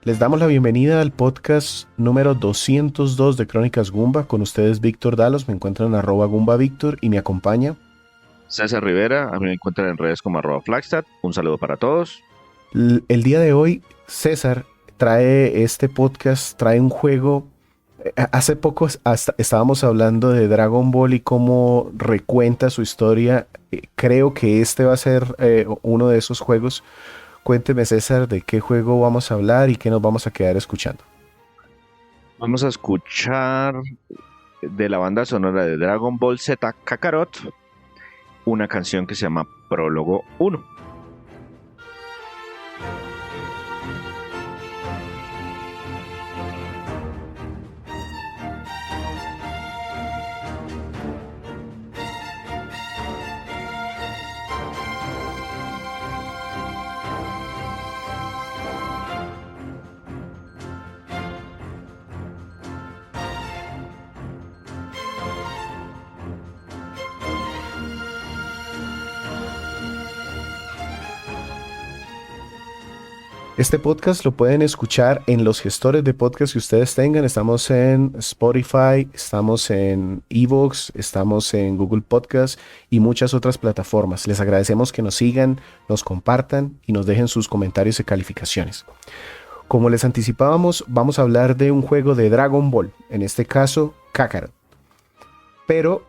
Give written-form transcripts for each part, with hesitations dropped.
Les damos la bienvenida al podcast número 202 de Crónicas Goomba. Con ustedes Víctor Dalos, me encuentran en @GoombaVictor y me acompaña César Rivera, a mí me encuentran en redes como @Flagstad. Un saludo para todos. El día de hoy. César trae este podcast, trae un juego. Hace poco estábamos hablando de Dragon Ball y cómo recuenta su historia. Creo que este va a ser uno de esos juegos. Cuénteme, César, de qué juego vamos a hablar y qué nos vamos a quedar escuchando. Vamos a escuchar de la banda sonora de Dragon Ball Z Kakarot una canción que se llama Prólogo 1. Este podcast lo pueden escuchar en los gestores de podcast que ustedes tengan. Estamos en Spotify, estamos en Evox, estamos en Google Podcast y muchas otras plataformas. Les agradecemos que nos sigan, nos compartan y nos dejen sus comentarios y calificaciones. Como les anticipábamos, vamos a hablar de un juego de Dragon Ball, en este caso Kakarot. Pero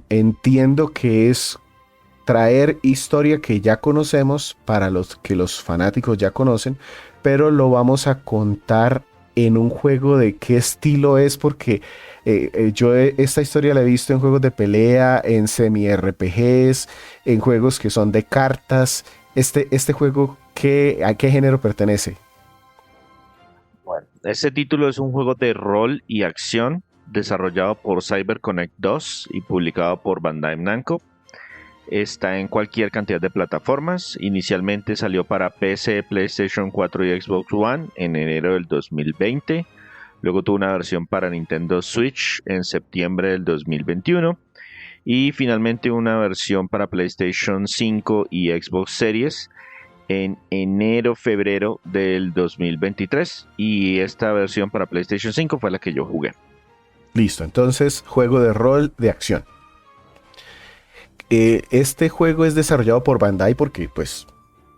entiendo que es traer historia que ya conocemos para los que los fanáticos ya conocen, pero lo vamos a contar en un juego de qué estilo es, porque esta historia la he visto en juegos de pelea, en semi-RPGs, en juegos que son de cartas. Este juego, ¿a qué género pertenece? Bueno, este título es un juego de rol y acción desarrollado por CyberConnect 2 y publicado por Bandai Namco. Está en cualquier cantidad de plataformas. Inicialmente salió para PC, PlayStation 4 y Xbox One en enero del 2020. Luego tuvo una versión para Nintendo Switch en septiembre del 2021. Y finalmente una versión para PlayStation 5 y Xbox Series en enero-febrero del 2023. Y esta versión para PlayStation 5 fue la que yo jugué. Listo, entonces juego de rol de acción. Este juego es desarrollado por Bandai porque, pues,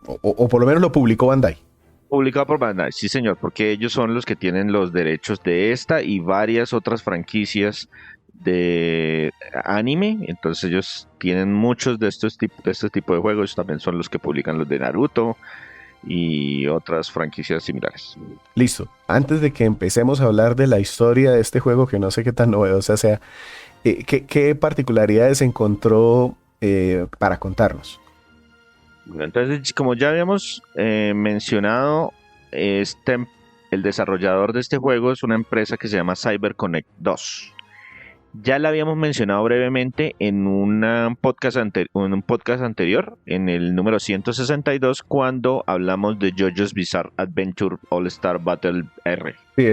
o por lo menos lo publicó Bandai. Publicado por Bandai, sí señor, porque ellos son los que tienen los derechos de esta y varias otras franquicias de anime. Entonces ellos tienen muchos de este tipo de juegos. También son los que publican los de Naruto y otras franquicias similares. Listo, antes de que empecemos a hablar de la historia de este juego, que no sé qué tan novedosa sea, ¿qué particularidades encontró para contarnos? Bueno, entonces, como ya habíamos mencionado, el desarrollador de este juego es una empresa que se llama CyberConnect 2. Ya la habíamos mencionado brevemente en un podcast anterior, en el número 162, cuando hablamos de JoJo's Bizarre Adventure All-Star Battle R. Sí,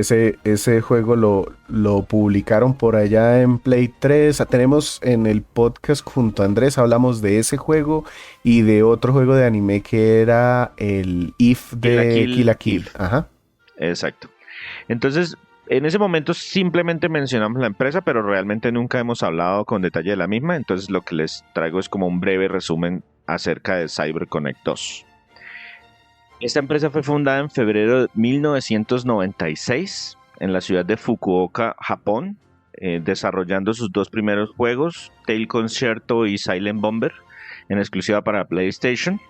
ese juego lo publicaron por allá en Play 3. Tenemos en el podcast junto a Andrés, hablamos de ese juego y de otro juego de anime que era el If de Kill la Kill. Ajá. Exacto. Entonces, en ese momento simplemente mencionamos la empresa, pero realmente nunca hemos hablado con detalle de la misma. Entonces lo que les traigo es como un breve resumen acerca de CyberConnect 2. Esta empresa fue fundada en febrero de 1996 en la ciudad de Fukuoka, Japón, desarrollando sus dos primeros juegos, Tail Concerto y Silent Bomber, en exclusiva para PlayStation.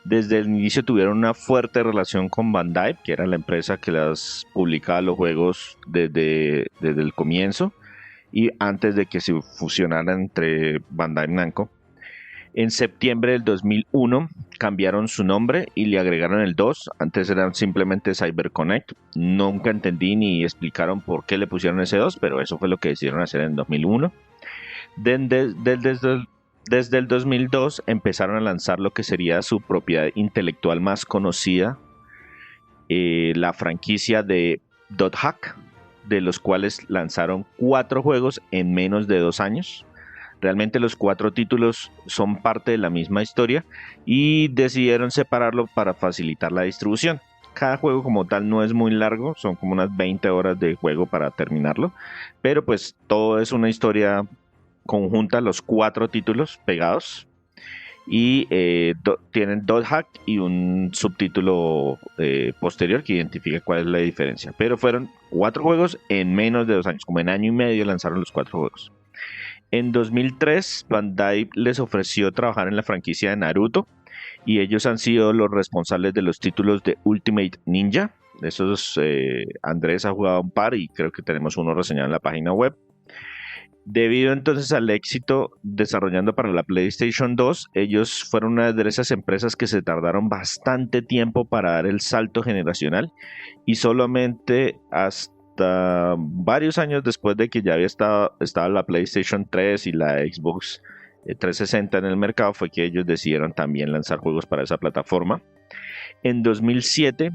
Desde el inicio tuvieron una fuerte relación con Bandai, que era la empresa que las publicaba los juegos desde el comienzo y antes de que se fusionaran entre Bandai y Namco. En septiembre del 2001 cambiaron su nombre y le agregaron el 2. Antes eran simplemente CyberConnect. Nunca entendí ni explicaron por qué le pusieron ese 2, pero eso fue lo que decidieron hacer en 2001. Desde el 2002 empezaron a lanzar lo que sería su propiedad intelectual más conocida, la franquicia de Dot Hack, de los cuales lanzaron 4 juegos en menos de 2 años. Realmente los 4 títulos son parte de la misma historia y decidieron separarlo para facilitar la distribución. cada juego como tal no es muy largo, son como unas 20 horas de juego para terminarlo, pero pues todo es una historia conjunta, los 4 títulos pegados, y tienen dot hack y un subtítulo posterior que identifica cuál es la diferencia. Pero fueron 4 juegos en menos de 2 años, como en año y medio lanzaron los 4 juegos. En 2003, Bandai les ofreció trabajar en la franquicia de Naruto y ellos han sido los responsables de los títulos de Ultimate Ninja. Esos Andrés ha jugado un par y creo que tenemos uno reseñado en la página web. Debido entonces al éxito desarrollando para la PlayStation 2, ellos fueron una de esas empresas que se tardaron bastante tiempo para dar el salto generacional y solamente hasta varios años después de que ya estaba la PlayStation 3 y la Xbox 360 en el mercado fue que ellos decidieron también lanzar juegos para esa plataforma. En 2007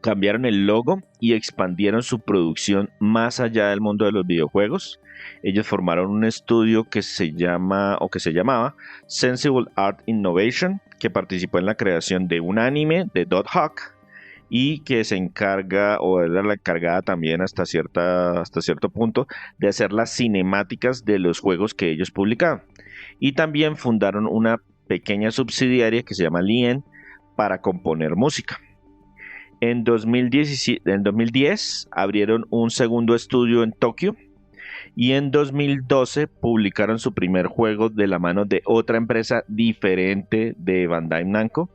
cambiaron el logo y expandieron su producción más allá del mundo de los videojuegos. Ellos formaron un estudio que se llamaba Sensible Art Innovation, que participó en la creación de un anime de Dot Hawk y que se encarga, o era la encargada también hasta cierto punto, de hacer las cinemáticas de los juegos que ellos publicaban. Y también fundaron una pequeña subsidiaria que se llama Lien para componer música. En 2010 abrieron un segundo estudio en Tokio y en 2012 publicaron su primer juego de la mano de otra empresa diferente de Bandai Namco.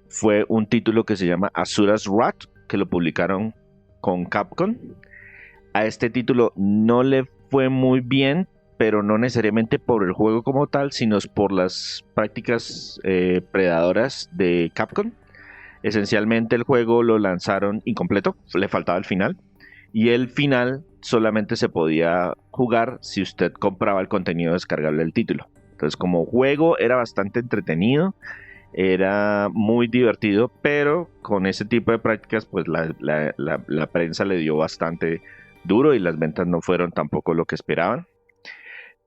Fue un título que se llama Asura's Wrath, que lo publicaron con Capcom. A este título no le fue muy bien, pero no necesariamente por el juego como tal, sino por las prácticas predadoras de Capcom. Esencialmente el juego lo lanzaron incompleto, le faltaba el final, y el final solamente se podía jugar si usted compraba el contenido descargable del título. Entonces, como juego era bastante entretenido, era muy divertido, pero con ese tipo de prácticas pues la prensa le dio bastante duro y las ventas no fueron tampoco lo que esperaban.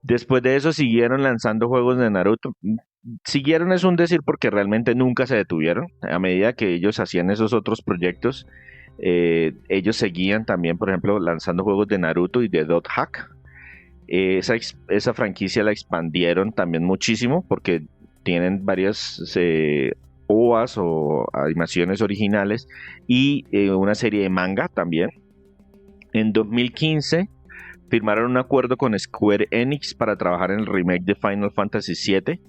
Después de eso siguieron lanzando juegos de Naruto. Siguieron es un decir porque realmente nunca se detuvieron. A medida que ellos hacían esos otros proyectos, ellos seguían también, por ejemplo, lanzando juegos de Naruto y de Dot Hack. Esa franquicia la expandieron también muchísimo porque tienen varias OVAs o animaciones originales y una serie de manga también. En 2015 firmaron un acuerdo con Square Enix para trabajar en el remake de Final Fantasy VII,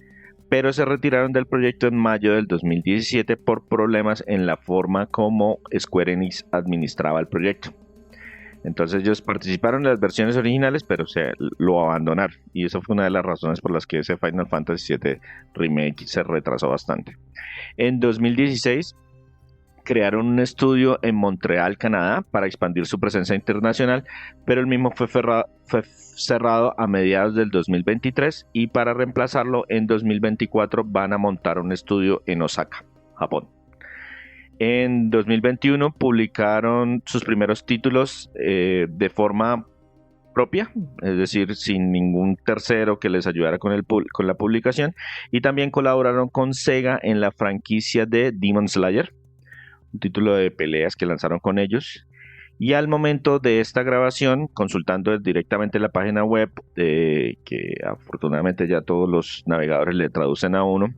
pero se retiraron del proyecto en mayo del 2017 por problemas en la forma como Square Enix administraba el proyecto. Entonces ellos participaron en las versiones originales, pero lo abandonaron. Y eso fue una de las razones por las que ese Final Fantasy VII Remake se retrasó bastante. En 2016 crearon un estudio en Montreal, Canadá, para expandir su presencia internacional, pero el mismo fue cerrado a mediados del 2023 y para reemplazarlo en 2024 van a montar un estudio en Osaka, Japón. En 2021 publicaron sus primeros títulos de forma propia, es decir, sin ningún tercero que les ayudara con la publicación, y también colaboraron con Sega en la franquicia de Demon Slayer, un título de peleas que lanzaron con ellos. Y al momento de esta grabación, consultando directamente la página web, que afortunadamente ya todos los navegadores le traducen a uno,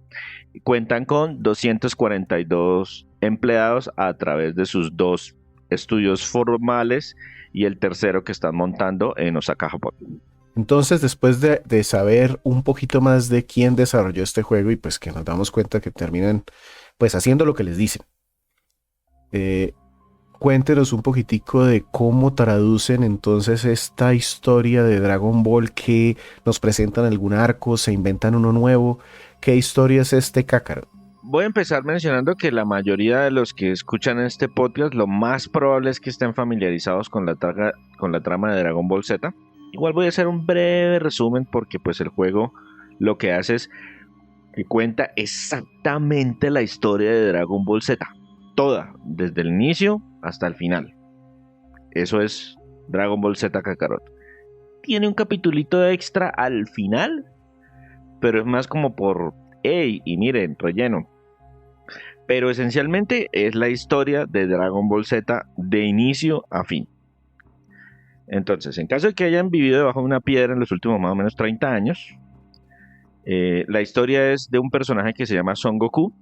cuentan con 242 empleados a través de sus 2 estudios formales y el tercero que están montando en Osaka, Japón. Entonces, después de saber un poquito más de quién desarrolló este juego y pues que nos damos cuenta que terminan pues haciendo lo que les dicen, cuéntenos un poquitico de cómo traducen entonces esta historia de Dragon Ball, que nos presentan algún arco, se inventan uno nuevo. ¿Qué historia es este Kakarot? Voy a empezar mencionando que la mayoría de los que escuchan este podcast lo más probable es que estén familiarizados con la trama de Dragon Ball Z. Igual voy a hacer un breve resumen porque pues el juego lo que hace es que cuenta exactamente la historia de Dragon Ball Z. Toda, desde el inicio hasta el final. Eso es Dragon Ball Z Kakarot. Tiene un capitulito extra al final, pero es más como por, hey, y miren, relleno. pero esencialmente es la historia de Dragon Ball Z de inicio a fin. Entonces, en caso de que hayan vivido debajo de una piedra en los últimos más o menos 30 años, la historia es de un personaje que se llama Son Goku.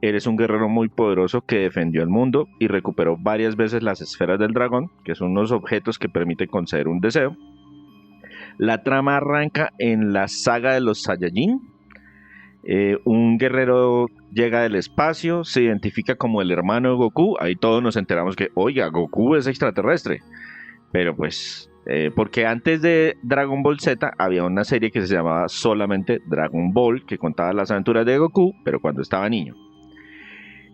Él es un guerrero muy poderoso que defendió el mundo y recuperó varias veces las esferas del dragón, que son unos objetos que permiten conceder un deseo. La trama arranca en la saga de los Saiyajin. Un guerrero llega del espacio, se identifica como el hermano de Goku. Ahí todos nos enteramos que, oiga, Goku es extraterrestre. Pero pues, porque antes de Dragon Ball Z había una serie que se llamaba solamente Dragon Ball, que contaba las aventuras de Goku, pero cuando estaba niño.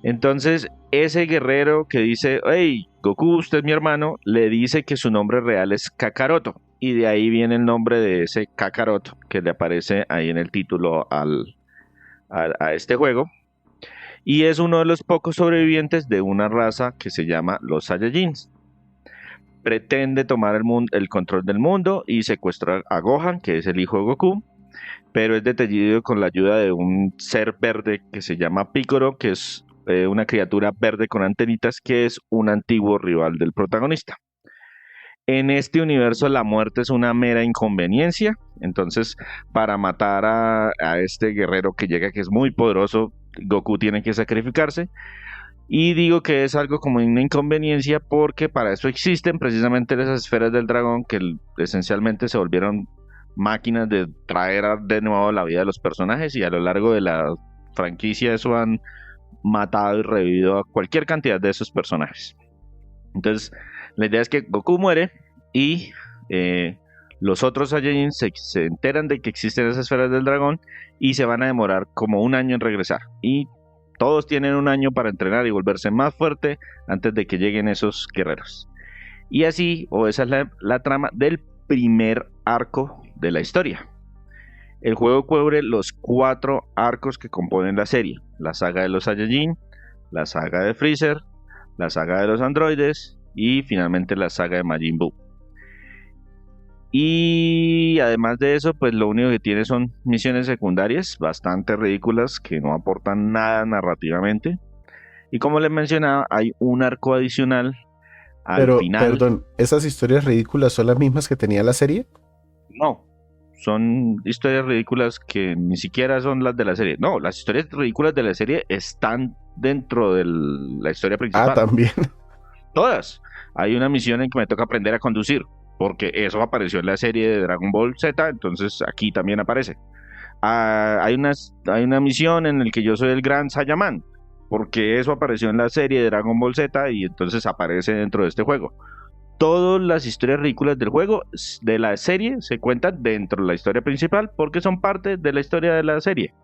Entonces, ese guerrero que dice, hey, Goku, usted es mi hermano, le dice que su nombre real es Kakaroto. Y de ahí viene el nombre de ese Kakaroto, que le aparece ahí en el título a este juego. Y es uno de los pocos sobrevivientes de una raza que se llama los Saiyajins. Pretende tomar el control del mundo y secuestrar a Gohan, que es el hijo de Goku, pero es detenido con la ayuda de un ser verde que se llama Piccolo, que es una criatura verde con antenitas, que es un antiguo rival del protagonista. En este universo la muerte es una mera inconveniencia, entonces para matar a este guerrero que llega, que es muy poderoso, Goku tiene que sacrificarse. Y digo que es algo como una inconveniencia porque para eso existen precisamente esas esferas del dragón que esencialmente se volvieron máquinas de traer de nuevo la vida de los personajes, y a lo largo de la franquicia eso han matado y revivido a cualquier cantidad de esos personajes. Entonces la idea es que Goku muere y los otros Saiyajin se enteran de que existen esas esferas del dragón y se van a demorar como un año en regresar. Y todos tienen un año para entrenar y volverse más fuerte antes de que lleguen esos guerreros. Y así, esa es la trama del primer arco de la historia. El juego cubre los 4 arcos que componen la serie: la saga de los Saiyajin, la saga de Freezer, la saga de los androides y finalmente la saga de Majin Buu. Y además de eso, pues lo único que tiene son misiones secundarias bastante ridículas que no aportan nada narrativamente. Y como les mencionaba, hay un arco adicional al Pero, final. perdón, ¿esas historias ridículas son las mismas que tenía la serie? No, son historias ridículas que ni siquiera son las de la serie. No, las historias ridículas de la serie están dentro de la historia Ah, principal. también. Todas. Hay una misión en que me toca aprender a conducir, porque eso apareció en la serie de Dragon Ball Z, entonces aquí también aparece. Hay una misión en la que yo soy el gran Saiyaman, porque eso apareció en la serie de Dragon Ball Z y entonces aparece dentro de este juego. Todas las historias ridículas del juego, de la serie, se cuentan dentro de la historia principal porque son parte de la historia de la serie.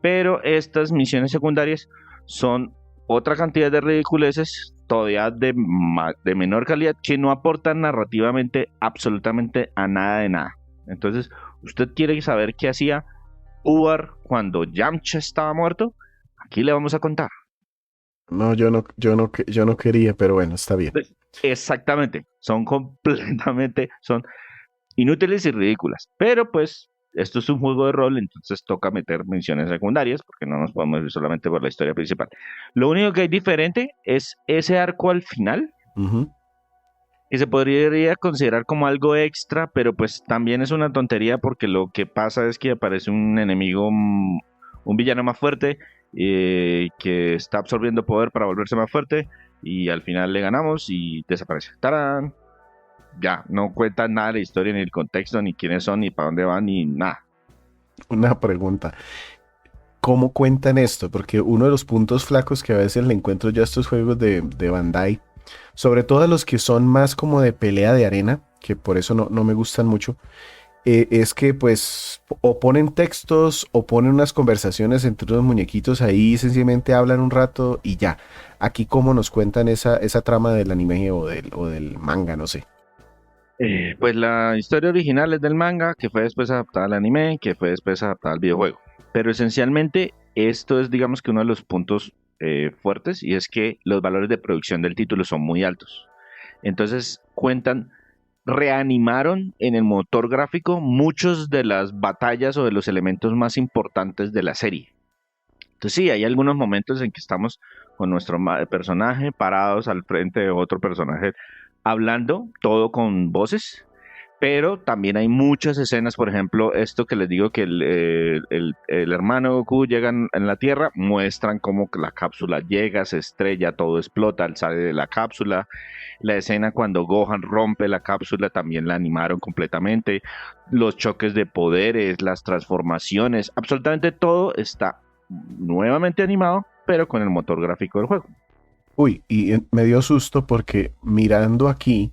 Pero estas misiones secundarias son otra cantidad de ridiculeces, todavía de menor calidad, que no aportan narrativamente absolutamente a nada de nada. Entonces, ¿usted quiere saber qué hacía Ubar cuando Yamcha estaba muerto? Aquí le vamos a contar. No, yo no quería, pero bueno, está bien. Exactamente, son completamente, son inútiles y ridículas. Pero pues, esto es un juego de rol, entonces toca meter menciones secundarias, porque no nos podemos ir solamente por la historia principal. Lo único que hay diferente es ese arco al final, Ujú. que se podría considerar como algo extra, pero pues también es una tontería porque lo que pasa es que aparece un enemigo, un villano más fuerte, que está absorbiendo poder para volverse más fuerte, y al final le ganamos y desaparece. ¡Tarán! Ya, no cuentan nada de la historia, ni el contexto, ni quiénes son, ni para dónde van, ni nada. Una pregunta. ¿Cómo cuentan esto? Porque uno de los puntos flacos que a veces le encuentro yo a estos juegos de Bandai, sobre todo a los que son más como de pelea de arena, que por eso no me gustan mucho, es que pues o ponen textos o ponen unas conversaciones entre unos muñequitos ahí, sencillamente hablan un rato y ya. Aquí cómo nos cuentan esa trama del anime o del manga, no sé. Pues la historia original es del manga, que fue después adaptada al anime, que fue después adaptada al videojuego. Pero esencialmente esto es, digamos que uno de los puntos fuertes, y es que los valores de producción del título son muy altos. Entonces reanimaron en el motor gráfico muchos de las batallas o de los elementos más importantes de la serie. Entonces sí, hay algunos momentos en que estamos con nuestro personaje parados al frente de otro personaje hablando, todo con voces, pero también hay muchas escenas, por ejemplo, esto que les digo que el hermano Goku llega en la Tierra, muestran cómo la cápsula llega, se estrella, todo explota, él sale de la cápsula. La escena cuando Gohan rompe la cápsula también la animaron completamente. Los choques de poderes, las transformaciones, absolutamente todo está nuevamente animado, pero con el motor gráfico del juego. Uy, y me dio susto porque mirando aquí,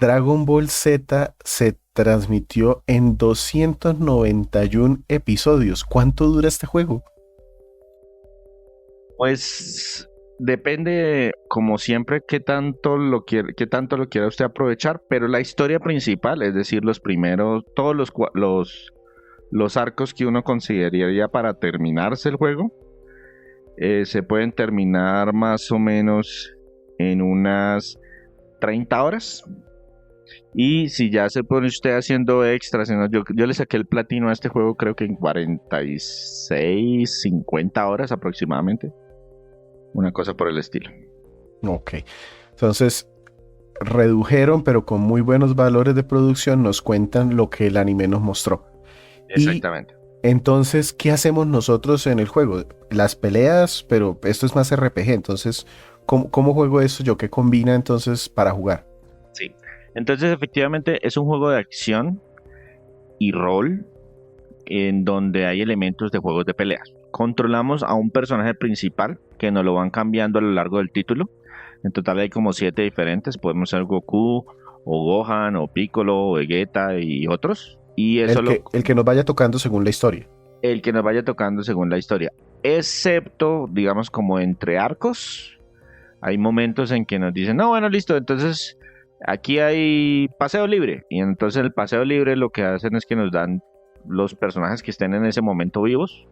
Dragon Ball Z se transmitió en 291 episodios. ¿Cuánto dura este juego? Pues depende, como siempre, qué tanto lo quiera usted aprovechar, pero la historia principal, es decir, los primeros, todos los arcos que uno consideraría para terminarse el juego, se pueden terminar más o menos en unas 30 horas. Y si ya se pone usted haciendo extras, yo le saqué el platino a este juego creo que en 46, 50 horas aproximadamente. Una cosa por el estilo. Ok. Entonces, redujeron, pero con muy buenos valores de producción, nos cuentan lo que el anime nos mostró. Y Exactamente. entonces, ¿qué hacemos nosotros en el juego? Las peleas, pero esto es más RPG. Entonces, ¿cómo juego eso yo? ¿Qué combina entonces para jugar? Sí. Entonces, efectivamente, es un juego de acción y rol en donde hay elementos de juegos de peleas. Controlamos a un personaje principal que nos lo van cambiando a lo largo del título. En total hay como 7 diferentes. Podemos ser Goku, o Gohan, o Piccolo, o Vegeta y otros. Y eso El que nos vaya tocando según la historia. el que nos vaya tocando según la historia. Excepto, digamos, como entre arcos. Hay momentos en que nos dicen, no, bueno, listo, entonces aquí hay paseo libre. Y entonces el paseo libre lo que hacen es que nos dan los personajes que estén en ese momento vivos,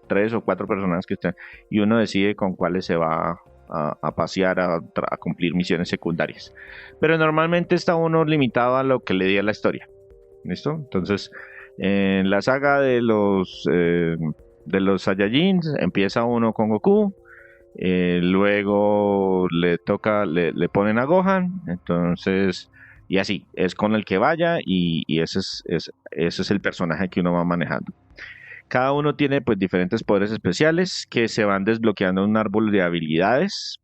3 o 4 personajes que estén, y uno decide con cuáles se va a pasear a cumplir misiones secundarias. Pero normalmente está uno limitado a lo que le diga la historia. ¿Listo? Entonces, en la saga de los Saiyajins empieza uno con Goku. Luego le ponen a Gohan, entonces, y así, es con el que vaya y ese es el personaje que uno va manejando. Cada uno tiene pues diferentes poderes especiales que se van desbloqueando en un árbol de habilidades.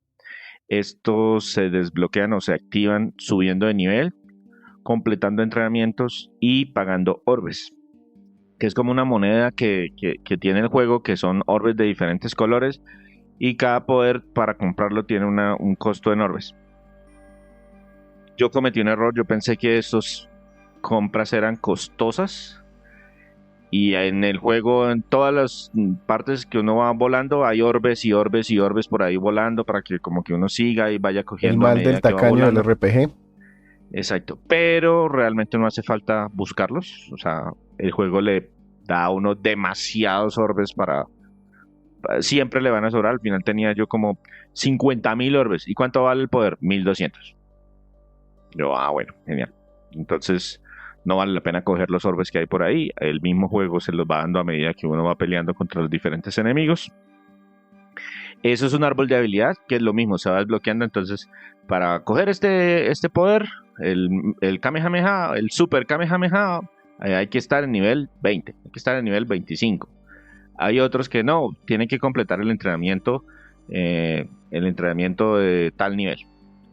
Estos se desbloquean o se activan subiendo de nivel, completando entrenamientos y pagando orbes, que es como una moneda que tiene el juego, que son orbes de diferentes colores y cada poder para comprarlo tiene un costo enorme. Yo cometí un error, yo pensé que esas compras eran costosas y en el juego, en todas las partes que uno va volando, hay orbes y orbes y orbes por ahí volando para que como que uno siga y vaya El cogiendo a mal del medida que va tacaño del volando. RPG. Exacto, pero realmente no hace falta buscarlos, o sea, el juego le da a uno demasiados orbes para, siempre le van a sobrar. Al final tenía yo como 50.000 orbes. ¿Y cuánto vale el poder? 1.200. Yo, bueno, genial. Entonces, no vale la pena coger los orbes que hay por ahí. El mismo juego se los va dando a medida que uno va peleando contra los diferentes enemigos. Eso es un árbol de habilidad, que es lo mismo, se va desbloqueando. Entonces, para coger este poder, el Kamehameha, el Super Kamehameha, hay que estar en nivel 20, hay que estar en nivel 25. Hay otros que no, tienen que completar el entrenamiento de tal nivel.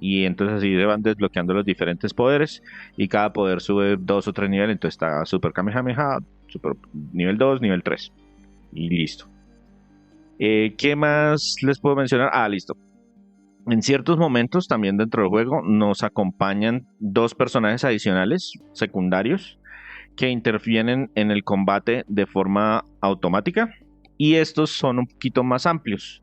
Y entonces así se van desbloqueando los diferentes poderes y cada poder sube 2 o 3 niveles. Entonces está Super Kamehameha, Super nivel 2, nivel 3 y listo. ¿Qué más les puedo mencionar? Listo. En ciertos momentos también dentro del juego nos acompañan 2 personajes adicionales secundarios que interfieren en el combate de forma automática y estos son un poquito más amplios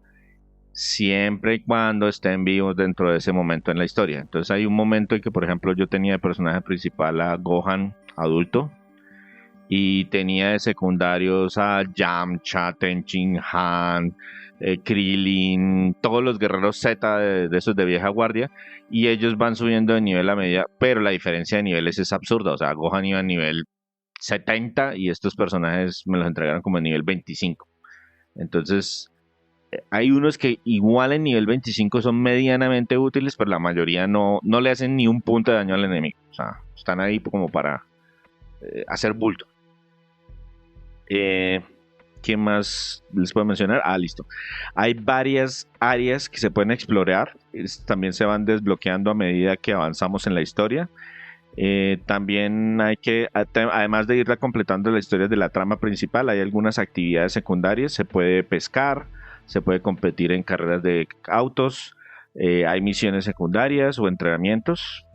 siempre y cuando estén vivos dentro de ese momento en la historia. Entonces hay un momento en que, por ejemplo, yo tenía de personaje principal a Gohan adulto y tenía de secundarios a Yamcha, Tenchin Han, Krillin, todos los guerreros Z de esos de vieja guardia, y ellos van subiendo de nivel a medida, pero la diferencia de niveles es absurda. O sea, Gohan iba a nivel 70 y estos personajes me los entregaron como en nivel 25. Entonces, hay unos que igual en nivel 25 son medianamente útiles, pero la mayoría no le hacen ni un punto de daño al enemigo. O sea, están ahí como para hacer bulto. ¿Qué más les puedo mencionar? Listo. Hay varias áreas que se pueden explorar. También se van desbloqueando a medida que avanzamos en la historia. También hay que, además de irla completando la historia de la trama principal, hay algunas actividades secundarias. Se puede pescar, se puede competir en carreras de autos, hay misiones secundarias o entrenamientos.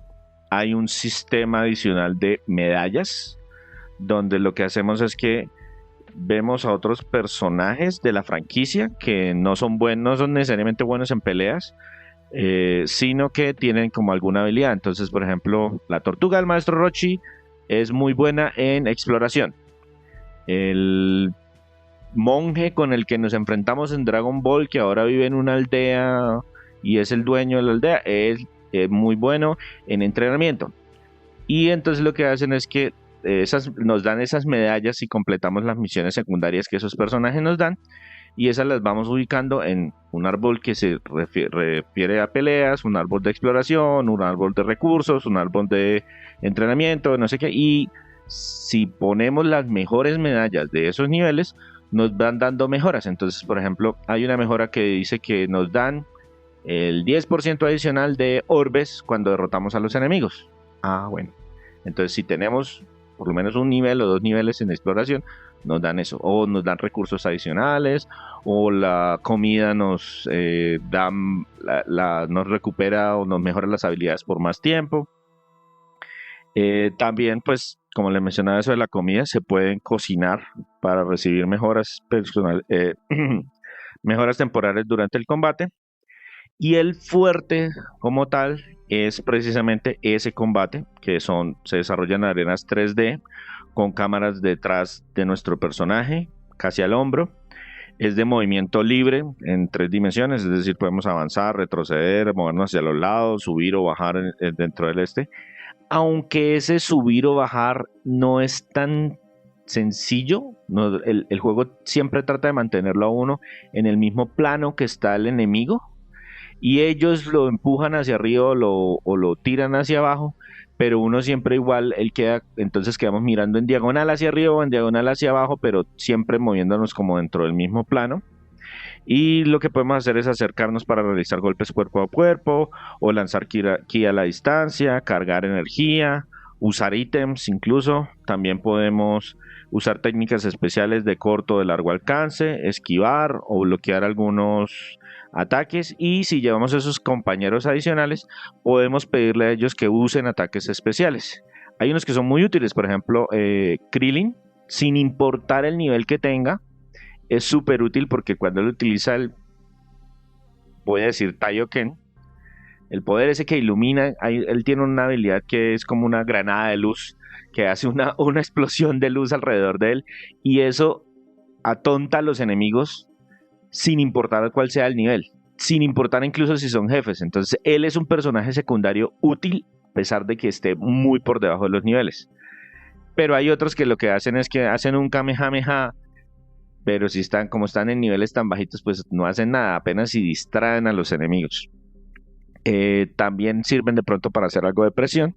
Hay un sistema adicional de medallas, donde lo que hacemos es que vemos a otros personajes de la franquicia que no son buenos, no son necesariamente buenos en peleas, sino que tienen como alguna habilidad. Entonces, por ejemplo, la tortuga del maestro Rochi es muy buena en exploración. El monje con el que nos enfrentamos en Dragon Ball, que ahora vive en una aldea y es el dueño de la aldea, es muy bueno en entrenamiento. Y entonces lo que hacen es que nos dan esas medallas y completamos las misiones secundarias que esos personajes nos dan, y esas las vamos ubicando en un árbol que se refiere a peleas, un árbol de exploración, un árbol de recursos, un árbol de entrenamiento, no sé qué. Y si ponemos las mejores medallas de esos niveles, nos van dando mejoras. Entonces, por ejemplo, hay una mejora que dice que nos dan el 10% adicional de orbes cuando derrotamos a los enemigos. Bueno. Entonces, si tenemos por lo menos un nivel o 2 niveles en exploración, nos dan eso. O nos dan recursos adicionales, o la comida nos nos recupera o nos mejora las habilidades por más tiempo. También, pues, como les mencionaba, eso de la comida, se pueden cocinar para recibir mejoras mejoras temporales durante el combate. Y el fuerte como tal es precisamente ese combate, que se desarrolla en arenas 3D con cámaras detrás de nuestro personaje, casi al hombro. Es de movimiento libre en 3 dimensiones, es decir, podemos avanzar, retroceder, movernos hacia los lados, subir o bajar dentro del Aunque ese subir o bajar no es tan sencillo, el juego siempre trata de mantenerlo a uno en el mismo plano que está el enemigo, y ellos lo empujan hacia arriba o lo tiran hacia abajo, pero uno siempre igual, entonces quedamos mirando en diagonal hacia arriba o en diagonal hacia abajo, pero siempre moviéndonos como dentro del mismo plano. Y lo que podemos hacer es acercarnos para realizar golpes cuerpo a cuerpo, o lanzar ki a la distancia, cargar energía, usar ítems incluso. También podemos usar técnicas especiales de corto o de largo alcance, esquivar o bloquear algunos ataques. Y si llevamos esos compañeros adicionales, podemos pedirle a ellos que usen ataques especiales. Hay unos que son muy útiles, por ejemplo, Krillin, sin importar el nivel que tenga, es súper útil porque cuando él utiliza voy a decir Taioken, el poder ese que ilumina, él tiene una habilidad que es como una granada de luz, que hace una explosión de luz alrededor de él, y eso atonta a los enemigos sin importar cuál sea el nivel, sin importar incluso si son jefes. Entonces él es un personaje secundario útil a pesar de que esté muy por debajo de los niveles. Pero hay otros que lo que hacen es que hacen un Kamehameha, pero si como están en niveles tan bajitos, pues no hacen nada, apenas si distraen a los enemigos. También sirven de pronto para hacer algo de presión.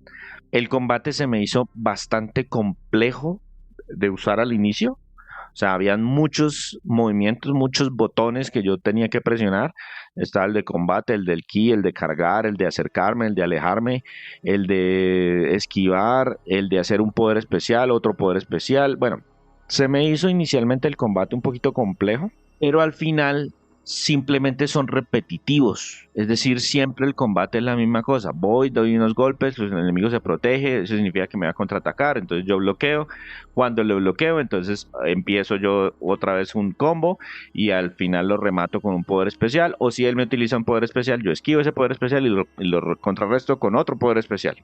El combate se me hizo bastante complejo de usar al inicio. O sea, habían muchos movimientos, muchos botones que yo tenía que presionar. Estaba el de combate, el del ki, el de cargar, el de acercarme, el de alejarme, el de esquivar, el de hacer un poder especial, otro poder especial. Bueno, se me hizo inicialmente el combate un poquito complejo, pero al final simplemente son repetitivos. Es decir, siempre el combate es la misma cosa. Doy unos golpes, los enemigos se protegen, eso significa que me va a contraatacar, entonces yo bloqueo. Cuando lo bloqueo, entonces empiezo yo otra vez un combo y al final lo remato con un poder especial. O si él me utiliza un poder especial, yo esquivo ese poder especial y lo contrarresto con otro poder especial.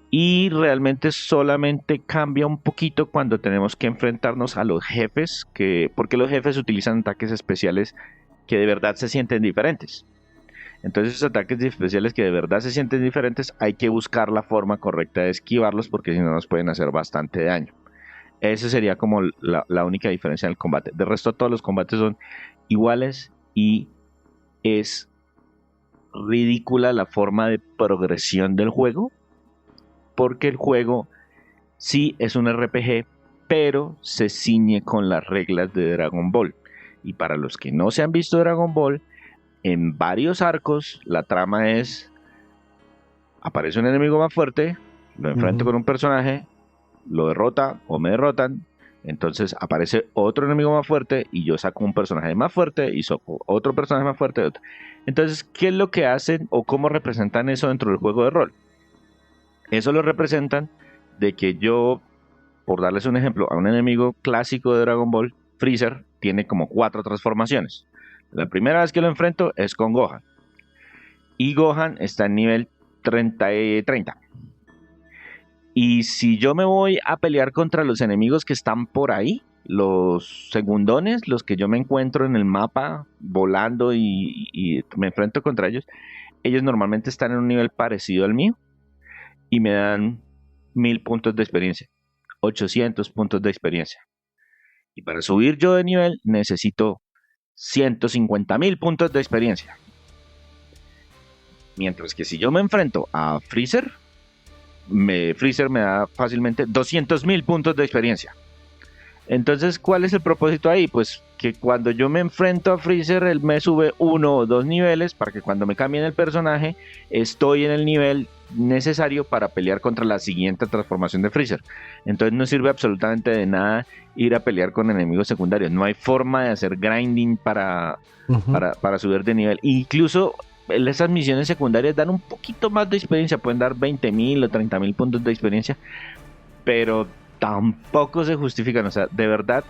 Y realmente solamente cambia un poquito cuando tenemos que enfrentarnos a los jefes, porque los jefes utilizan ataques especiales que de verdad se sienten diferentes. Entonces esos ataques especiales que de verdad se sienten diferentes, hay que buscar la forma correcta de esquivarlos, porque si no nos pueden hacer bastante daño. Ese sería como la única diferencia en el combate. De resto, todos los combates son iguales y es ridícula la forma de progresión del juego, porque el juego sí es un RPG, pero se ciñe con las reglas de Dragon Ball. Y para los que no se han visto Dragon Ball, en varios arcos la trama es: aparece un enemigo más fuerte, lo enfrento con un personaje, lo derrota o me derrotan, entonces aparece otro enemigo más fuerte y yo saco un personaje más fuerte y saco otro personaje más fuerte. Entonces, ¿qué es lo que hacen o cómo representan eso dentro del juego de rol? Eso lo representan de que yo, por darles un ejemplo, a un enemigo clásico de Dragon Ball, Freezer, tiene como 4 transformaciones. La primera vez que lo enfrento es con Gohan. Y Gohan está en nivel 30. Y si yo me voy a pelear contra los enemigos que están por ahí, los segundones, los que yo me encuentro en el mapa volando y me enfrento contra ellos normalmente están en un nivel parecido al mío y me dan 1000 puntos de experiencia, 800 puntos de experiencia. Y para subir yo de nivel necesito 150.000 puntos de experiencia. Mientras que si yo me enfrento a Freezer, Freezer me da fácilmente 200.000 puntos de experiencia. Entonces, ¿cuál es el propósito ahí? Pues que cuando yo me enfrento a Freezer, él me sube 1 o 2 niveles para que cuando me cambien el personaje, estoy en el nivel necesario para pelear contra la siguiente transformación de Freezer. Entonces no sirve absolutamente de nada ir a pelear con enemigos secundarios. No hay forma de hacer grinding para subir de nivel. Incluso esas misiones secundarias dan un poquito más de experiencia, pueden dar 20.000 o 30.000 puntos de experiencia, pero tampoco se justifican. O sea, de verdad,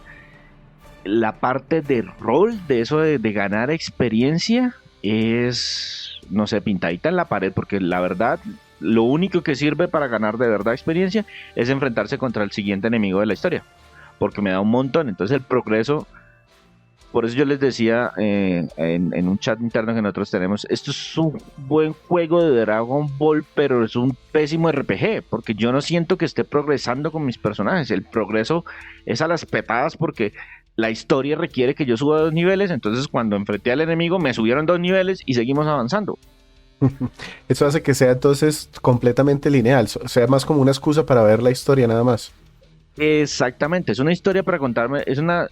la parte de rol, de eso de ganar experiencia, es, no sé, pintadita en la pared, porque la verdad, lo único que sirve para ganar de verdad experiencia es enfrentarse contra el siguiente enemigo de la historia, porque me da un montón. Entonces el progreso, por eso yo les decía en un chat interno que nosotros tenemos, esto es un buen juego de Dragon Ball, pero es un pésimo RPG, porque yo no siento que esté progresando con mis personajes. El progreso es a las petadas porque la historia requiere que yo suba 2 niveles, entonces cuando enfrenté al enemigo me subieron 2 niveles y seguimos avanzando. Eso hace que sea entonces completamente lineal, sea más como una excusa para ver la historia nada más. Exactamente, es una historia para contarme, es una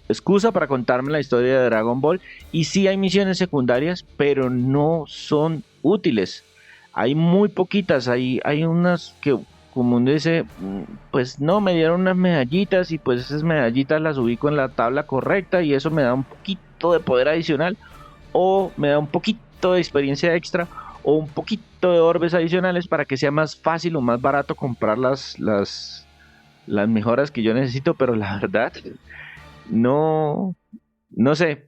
excusa para contarme la historia de Dragon Ball. Y sí hay misiones secundarias, pero no son útiles. Hay muy poquitas, hay unas que, como uno dice, pues no, me dieron unas medallitas y pues esas medallitas las ubico en la tabla correcta y eso me da un poquito de poder adicional, o me da un poquito de experiencia extra, o un poquito de orbes adicionales para que sea más fácil o más barato comprar las mejoras que yo necesito. Pero la verdad, no sé,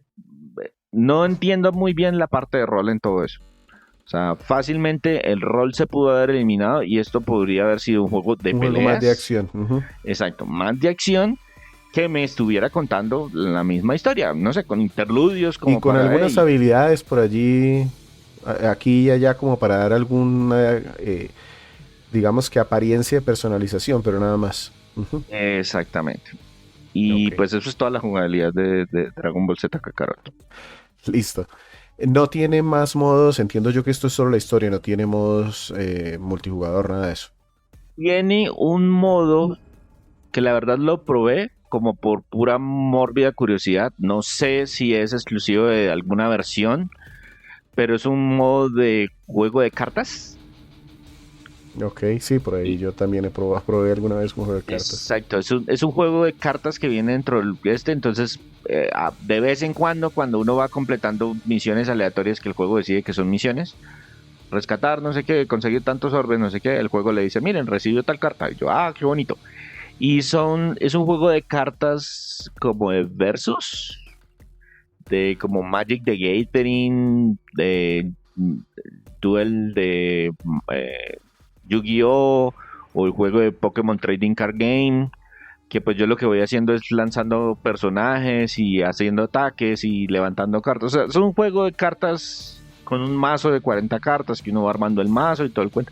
no entiendo muy bien la parte de rol en todo eso. O sea, fácilmente el rol se pudo haber eliminado y esto podría haber sido un juego de peleas. Un juego más de acción. Exacto, más de acción, que me estuviera contando la misma historia, no sé, con interludios como y con algunas habilidades por allí, aquí y allá, como para dar alguna, digamos que apariencia de personalización, pero nada más. Exactamente. Y pues eso es toda la jugabilidad de Dragon Ball Z Kakarot. Listo. No tiene más modos, entiendo yo que esto es solo la historia, no tiene modos multijugador, nada de eso. Tiene un modo que la verdad lo probé como por pura mórbida curiosidad. No sé si es exclusivo de alguna versión, pero es un modo de juego de cartas. Ok, sí, por ahí yo también probé alguna vez un juego de cartas. Exacto, es un juego de cartas que viene dentro del entonces de vez en cuando uno va completando misiones aleatorias que el juego decide que son misiones, rescatar no sé qué, conseguir tantos orbes, no sé qué, el juego le dice, miren, recibió tal carta, y yo, qué bonito. Y es un juego de cartas como de versus, de como Magic the Gathering, de Duel de Yu-Gi-Oh! O el juego de Pokémon Trading Card Game, que pues yo lo que voy haciendo es lanzando personajes y haciendo ataques y levantando cartas. O sea, es un juego de cartas con un mazo de 40 cartas que uno va armando el mazo y todo el cuento.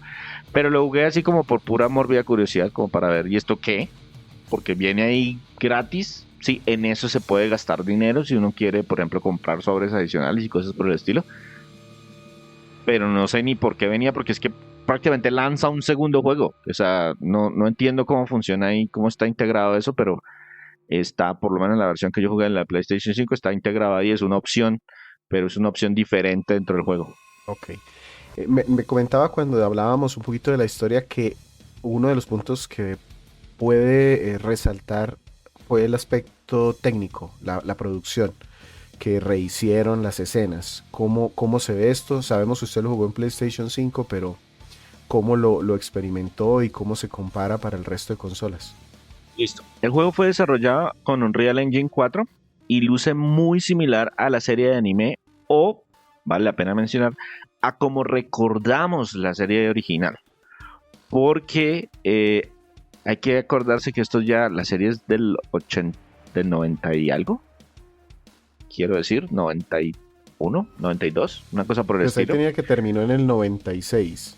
Pero lo jugué así como por pura mórbida curiosidad, como para ver, ¿y esto qué? porque viene ahí gratis. Sí, en eso se puede gastar dinero si uno quiere, por ejemplo, comprar sobres adicionales y cosas por el estilo. Pero no sé ni por qué venía, porque es que prácticamente lanza un segundo juego. O sea, no entiendo cómo funciona ahí, cómo está integrado eso, pero está, por lo menos en la versión que yo jugué en la PlayStation 5, está integrada y es una opción, pero es una opción diferente dentro del juego. Ok. Me comentaba cuando hablábamos un poquito de la historia que uno de los puntos que puede resaltar fue el aspecto técnico, la producción, que rehicieron las escenas. ¿Cómo se ve esto? Sabemos que usted lo jugó en PlayStation 5, pero ¿cómo lo experimentó y cómo se compara para el resto de consolas? Listo. El juego fue desarrollado con Unreal Engine 4 y luce muy similar a la serie de anime o, vale la pena mencionar, a como recordamos la serie original. Porque hay que acordarse que esto ya, la serie es del 90 y algo. Quiero decir, 91, 92, una cosa por el Pues ahí estilo. tenía que terminó en el 96.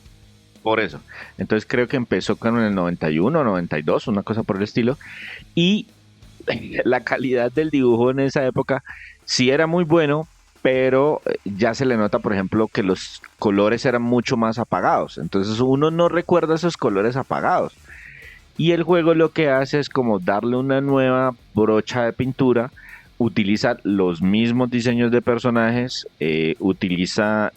Por eso. Entonces creo que empezó con el 91, 92, una cosa por el estilo. Y la calidad del dibujo en esa época sí era muy bueno, pero ya se le nota, por ejemplo, que los colores eran mucho más apagados. Entonces uno no recuerda esos colores apagados. Y el juego lo que hace es como darle una nueva brocha de pintura, utiliza los mismos diseños de personajes, utiliza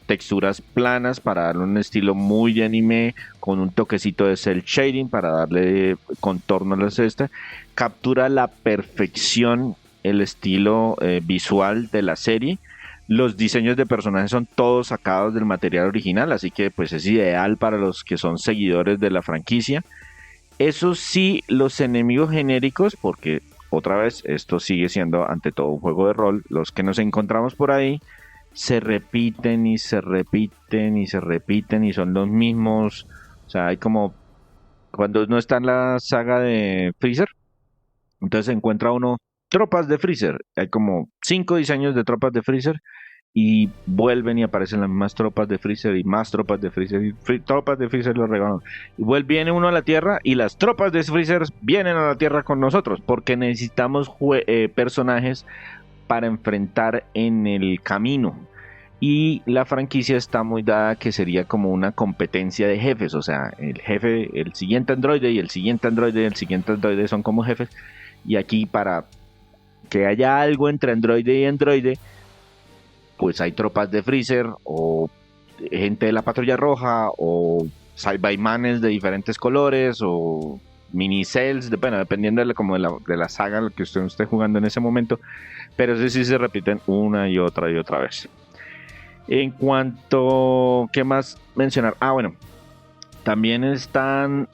texturas planas para darle un estilo muy de anime, con un toquecito de cel shading para darle contorno a la cesta, captura a la perfección el estilo visual de la serie. Los diseños de personajes son todos sacados del material original, así que pues es ideal para los que son seguidores de la franquicia. Eso sí, los enemigos genéricos, porque otra vez esto sigue siendo ante todo un juego de rol, los que nos encontramos por ahí se repiten y se repiten y se repiten y son los mismos. O sea, hay como cuando no está en la saga de Freezer, entonces encuentra uno tropas de Freezer. Hay como 5 diseños de tropas de Freezer y vuelven y aparecen las mismas tropas de Freezer y más tropas de Freezer y tropas de Freezer los regalan. Y viene uno a la Tierra y las tropas de Freezer vienen a la Tierra con nosotros porque necesitamos personajes para enfrentar en el camino. Y la franquicia está muy dada que sería como una competencia de jefes, o sea, el jefe, el siguiente androide y el siguiente androide y el siguiente androide son como jefes. Y aquí para que haya algo entre androide y androide, pues hay tropas de Freezer o gente de la Patrulla Roja o Cybermanes de diferentes colores o mini cells, bueno, dependiendo de la saga que usted esté jugando en ese momento, pero sí se repiten una y otra vez. En cuanto, ¿qué más mencionar? Bueno, también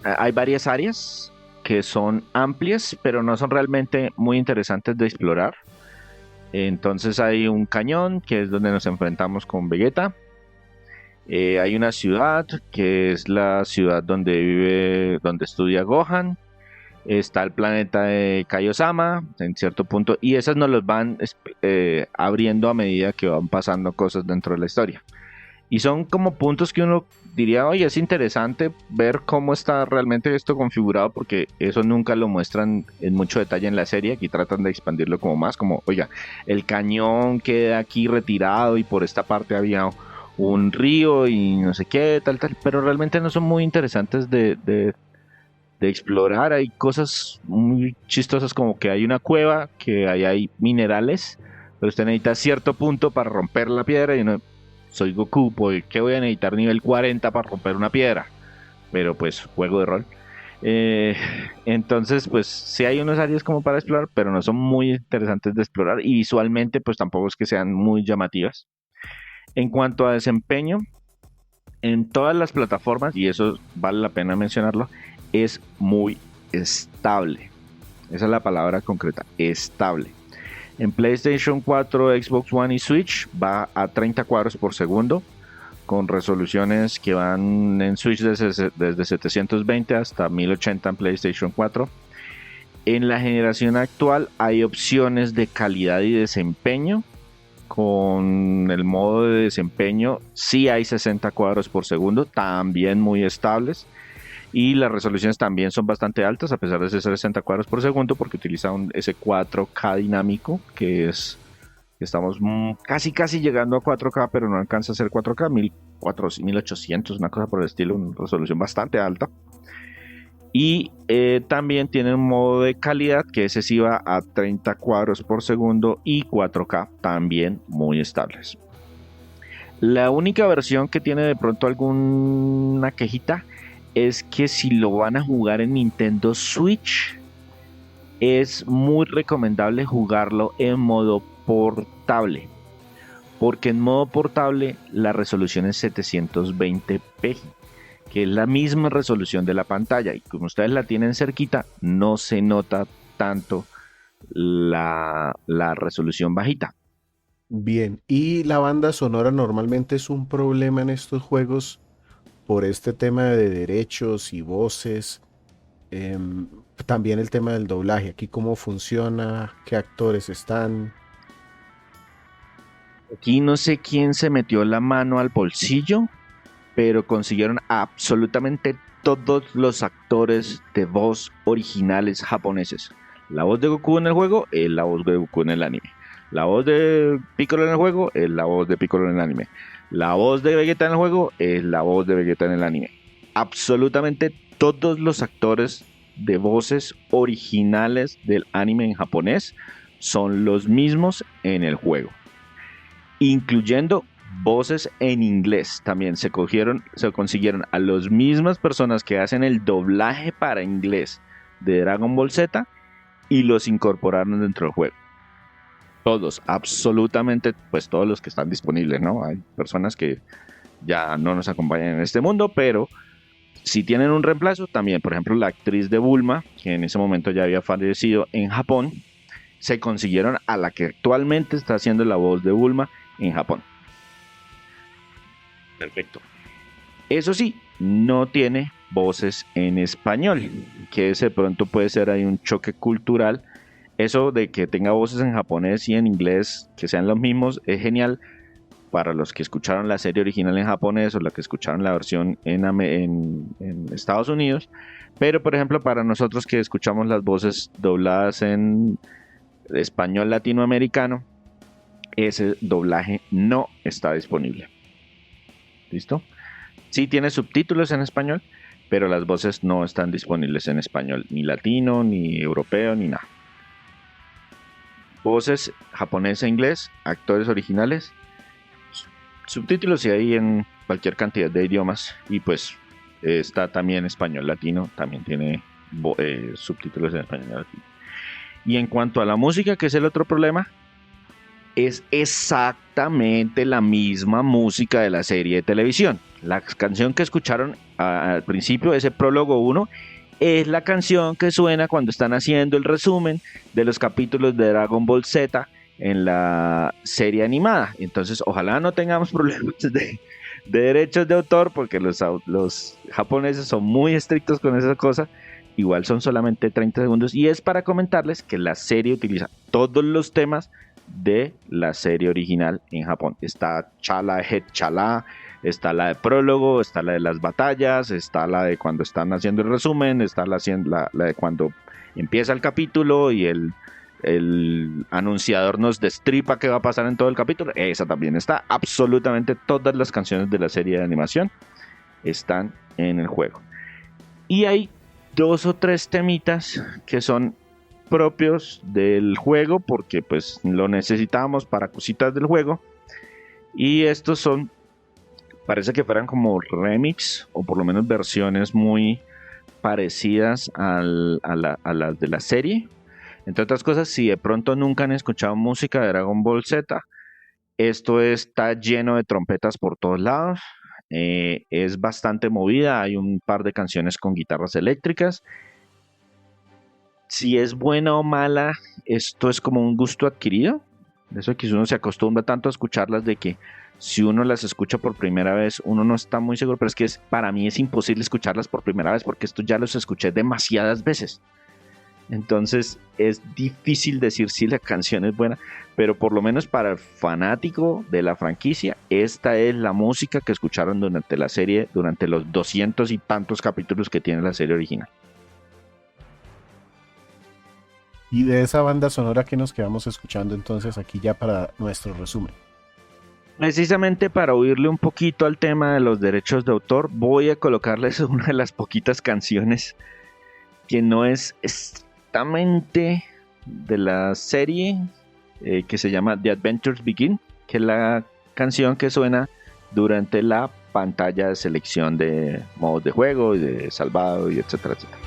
hay varias áreas que son amplias, pero no son realmente muy interesantes de explorar. Entonces hay un cañón que es donde nos enfrentamos con Vegeta. Hay una ciudad que es la ciudad donde estudia Gohan. Está el planeta de Kaiosama en cierto punto y esas nos los van abriendo a medida que van pasando cosas dentro de la historia. Y son como puntos que uno diría, oye, es interesante ver cómo está realmente esto configurado, porque eso nunca lo muestran en mucho detalle en la serie. Aquí tratan de expandirlo como más, como, oiga, el cañón queda aquí retirado y por esta parte había un río y no sé qué, tal, pero realmente no son muy interesantes de explorar. Hay cosas muy chistosas como que hay una cueva, que ahí hay minerales, pero usted necesita cierto punto para romper la piedra y uno, soy Goku, ¿por qué voy a necesitar nivel 40 para romper una piedra? Pero pues juego de rol. Entonces pues sí hay unas áreas como para explorar, pero no son muy interesantes de explorar y visualmente pues tampoco es que sean muy llamativas. En cuanto a desempeño, en todas las plataformas, y eso vale la pena mencionarlo, es muy estable. Esa es la palabra concreta, estable. En PlayStation 4, Xbox One y Switch va a 30 cuadros por segundo, con resoluciones que van en Switch desde 720 hasta 1080 en PlayStation 4. En la generación actual hay opciones de calidad y desempeño. Con el modo de desempeño sí hay 60 cuadros por segundo, también muy estables. Y las resoluciones también son bastante altas, a pesar de ser 60 cuadros por segundo, porque utiliza ese 4K dinámico, que es, estamos casi llegando a 4K, pero no alcanza a ser 4K, 1400, 1800, una cosa por el estilo, una resolución bastante alta. Y también tiene un modo de calidad que ese sí va a 30 cuadros por segundo y 4K también muy estables. La única versión que tiene de pronto alguna quejita es que si lo van a jugar en Nintendo Switch, es muy recomendable jugarlo en modo portable, porque en modo portable la resolución es 720p, que es la misma resolución de la pantalla, y como ustedes la tienen cerquita, no se nota tanto la resolución bajita. Bien, y la banda sonora normalmente es un problema en estos juegos por este tema de derechos y voces. em, También el tema del doblaje, aquí cómo funciona, qué actores están. Aquí no sé quién se metió la mano al bolsillo, pero consiguieron absolutamente todos los actores de voz originales japoneses. La voz de Goku en el juego es la voz de Goku en el anime. La voz de Piccolo en el juego es la voz de Piccolo en el anime. La voz de Vegeta en el juego es la voz de Vegeta en el anime. Absolutamente todos los actores de voces originales del anime en japonés son los mismos en el juego, incluyendo voces en inglés. También se consiguieron a las mismas personas que hacen el doblaje para inglés de Dragon Ball Z y los incorporaron dentro del juego. Todos, absolutamente, pues todos los que están disponibles, ¿no? Hay personas que ya no nos acompañan en este mundo, pero si tienen un reemplazo, también, por ejemplo, la actriz de Bulma, que en ese momento ya había fallecido en Japón, se consiguieron a la que actualmente está haciendo la voz de Bulma en Japón. Perfecto. Eso sí, no tiene voces en español, que ese de pronto puede ser ahí un choque cultural. Eso de que tenga voces en japonés y en inglés que sean los mismos es genial para los que escucharon la serie original en japonés o la que escucharon la versión en Estados Unidos. Pero por ejemplo para nosotros que escuchamos las voces dobladas en español latinoamericano, ese doblaje no está disponible. ¿Listo? Sí tiene subtítulos en español, pero las voces no están disponibles en español, ni latino, ni europeo, ni nada. Voces japonés e inglés, actores originales, subtítulos y ahí en cualquier cantidad de idiomas. Y pues está también español latino, también tiene subtítulos en español latino. Y en cuanto a la música, que es el otro problema, es exactamente la misma música de la serie de televisión. La canción que escucharon al principio, ese prólogo 1, es la canción que suena cuando están haciendo el resumen de los capítulos de Dragon Ball Z en la serie animada. Entonces, ojalá no tengamos problemas de derechos de autor, porque los japoneses son muy estrictos con esa cosa. Igual son solamente 30 segundos y es para comentarles que la serie utiliza todos los temas de la serie original en Japón. Está Chala Het Chala, está la de prólogo, está la de las batallas, está la de cuando están haciendo el resumen, está la de cuando empieza el capítulo y el anunciador nos destripa qué va a pasar en todo el capítulo. Esa también está. Absolutamente todas las canciones de la serie de animación están en el juego. Y hay 2 o 3 temitas que son propios del juego porque pues lo necesitábamos para cositas del juego, y estos son, parece que fueran como remix o por lo menos versiones muy parecidas a las de la serie. Entre otras cosas, si de pronto nunca han escuchado música de Dragon Ball Z, esto está lleno de trompetas por todos lados. Es bastante movida, hay un par de canciones con guitarras eléctricas. Si es buena o mala, esto es como un gusto adquirido. Eso que uno se acostumbra tanto a escucharlas de que si uno las escucha por primera vez, uno no está muy seguro, pero es que para mí es imposible escucharlas por primera vez porque esto ya los escuché demasiadas veces. Entonces es difícil decir si la canción es buena, pero por lo menos para el fanático de la franquicia, esta es la música que escucharon durante la serie, durante los 200 y tantos capítulos que tiene la serie original. Y de esa banda sonora que nos quedamos escuchando entonces aquí ya para nuestro resumen. Precisamente para oírle un poquito al tema de los derechos de autor, voy a colocarles una de las poquitas canciones que no es exactamente de la serie, que se llama The Adventures Begin, que es la canción que suena durante la pantalla de selección de modos de juego y de salvado y etcétera, etcétera.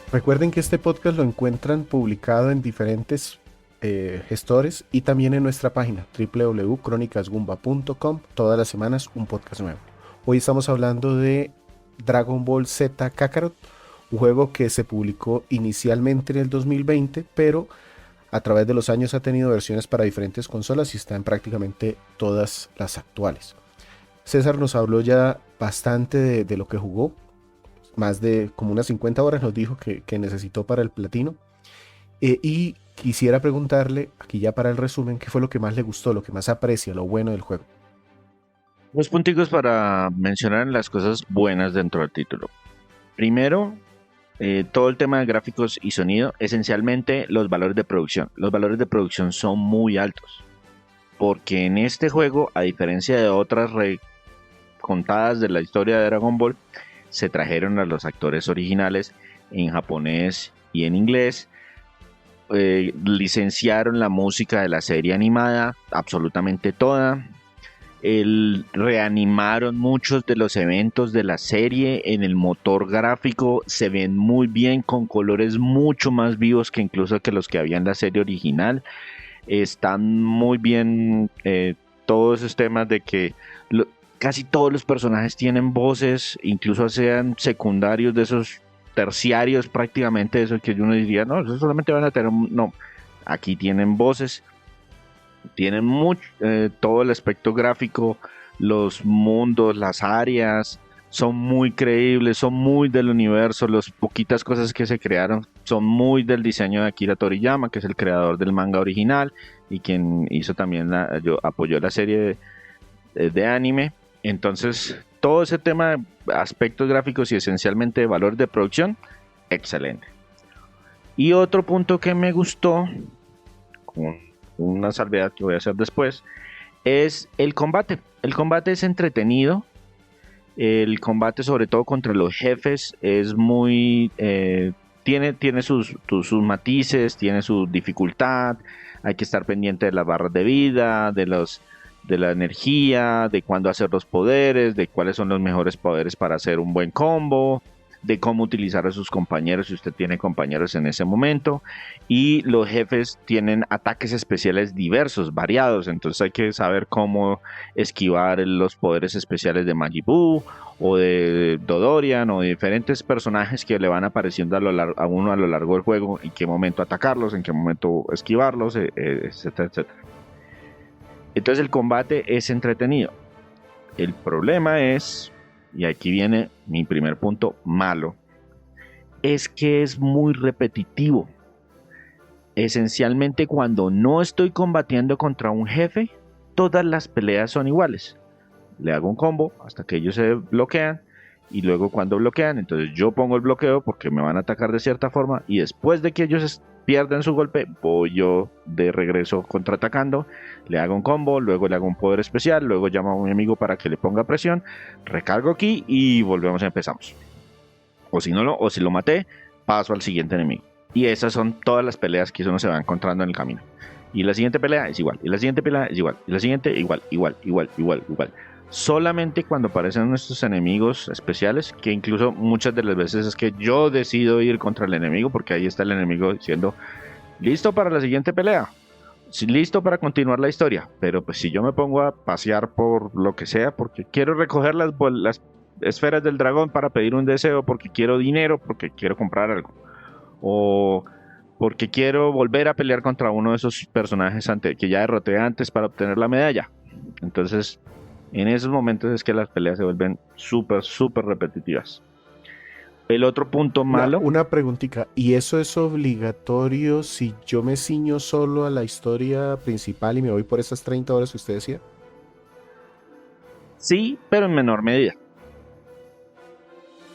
Recuerden que este podcast lo encuentran publicado en diferentes gestores y también en nuestra página www.cronicasgumba.com. Todas las semanas un podcast nuevo. Hoy estamos hablando de Dragon Ball Z Kakarot, un juego que se publicó inicialmente en el 2020, pero a través de los años ha tenido versiones para diferentes consolas y está en prácticamente todas las actuales. César nos habló ya bastante de lo que jugó. Más de como unas 50 horas nos dijo que necesitó para el platino. Y quisiera preguntarle, aquí ya para el resumen, ¿qué fue lo que más le gustó, lo que más aprecia, lo bueno del juego? Dos punticos para mencionar las cosas buenas dentro del título. Primero, todo el tema de gráficos y sonido, esencialmente los valores de producción. Los valores de producción son muy altos. Porque en este juego, a diferencia de otras contadas de la historia de Dragon Ball, se trajeron a los actores originales en japonés y en inglés, licenciaron la música de la serie animada, absolutamente toda, reanimaron muchos de los eventos de la serie en el motor gráfico, se ven muy bien con colores mucho más vivos que incluso que los que había en la serie original, están muy bien todos esos temas de que casi todos los personajes tienen voces, incluso sean secundarios de esos terciarios prácticamente, eso que uno diría, no, eso solamente van a tener, no, aquí tienen voces, tienen mucho, todo el aspecto gráfico, los mundos, las áreas, son muy creíbles, son muy del universo, las poquitas cosas que se crearon son muy del diseño de Akira Toriyama, que es el creador del manga original y quien hizo también, apoyó la serie de anime. Entonces, todo ese tema de aspectos gráficos y esencialmente de valor de producción, excelente. Y otro punto que me gustó, con una salvedad que voy a hacer después, es el combate. El combate es entretenido. El combate, sobre todo contra los jefes, es muy... tiene sus matices, tiene su dificultad. Hay que estar pendiente de las barras de vida, de la energía, de cuándo hacer los poderes, de cuáles son los mejores poderes para hacer un buen combo, de cómo utilizar a sus compañeros si usted tiene compañeros en ese momento. Y los jefes tienen ataques especiales diversos, variados, entonces hay que saber cómo esquivar los poderes especiales de Majin Buu o de Dodorian o de diferentes personajes que le van apareciendo a uno a lo largo del juego, en qué momento atacarlos, en qué momento esquivarlos, etcétera, etcétera. Entonces el combate es entretenido. El problema es, y aquí viene mi primer punto malo, es que es muy repetitivo. Esencialmente, cuando no estoy combatiendo contra un jefe, todas las peleas son iguales. Le hago un combo hasta que ellos se bloquean, y luego cuando bloquean, entonces yo pongo el bloqueo porque me van a atacar de cierta forma, y después de que ellos pierden su golpe, voy yo de regreso contraatacando, le hago un combo, luego le hago un poder especial, luego llamo a mi amigo para que le ponga presión, recargo aquí y volvemos y empezamos. O si lo maté, paso al siguiente enemigo. Y esas son todas las peleas que uno se va encontrando en el camino. Y la siguiente pelea es igual, y la siguiente pelea es igual, y la siguiente igual. solamente cuando aparecen nuestros enemigos especiales, que incluso muchas de las veces es que yo decido ir contra el enemigo, porque ahí está el enemigo diciendo, listo para la siguiente pelea, listo para continuar la historia, pero pues si yo me pongo a pasear por lo que sea, porque quiero recoger las esferas del dragón para pedir un deseo, porque quiero dinero, porque quiero comprar algo, o porque quiero volver a pelear contra uno de esos personajes que ya derroté antes para obtener la medalla. Entonces, en esos momentos es que las peleas se vuelven súper, súper repetitivas. El otro punto malo... Una preguntita, ¿y eso es obligatorio si yo me ciño solo a la historia principal y me voy por esas 30 horas que usted decía? Sí, pero en menor medida.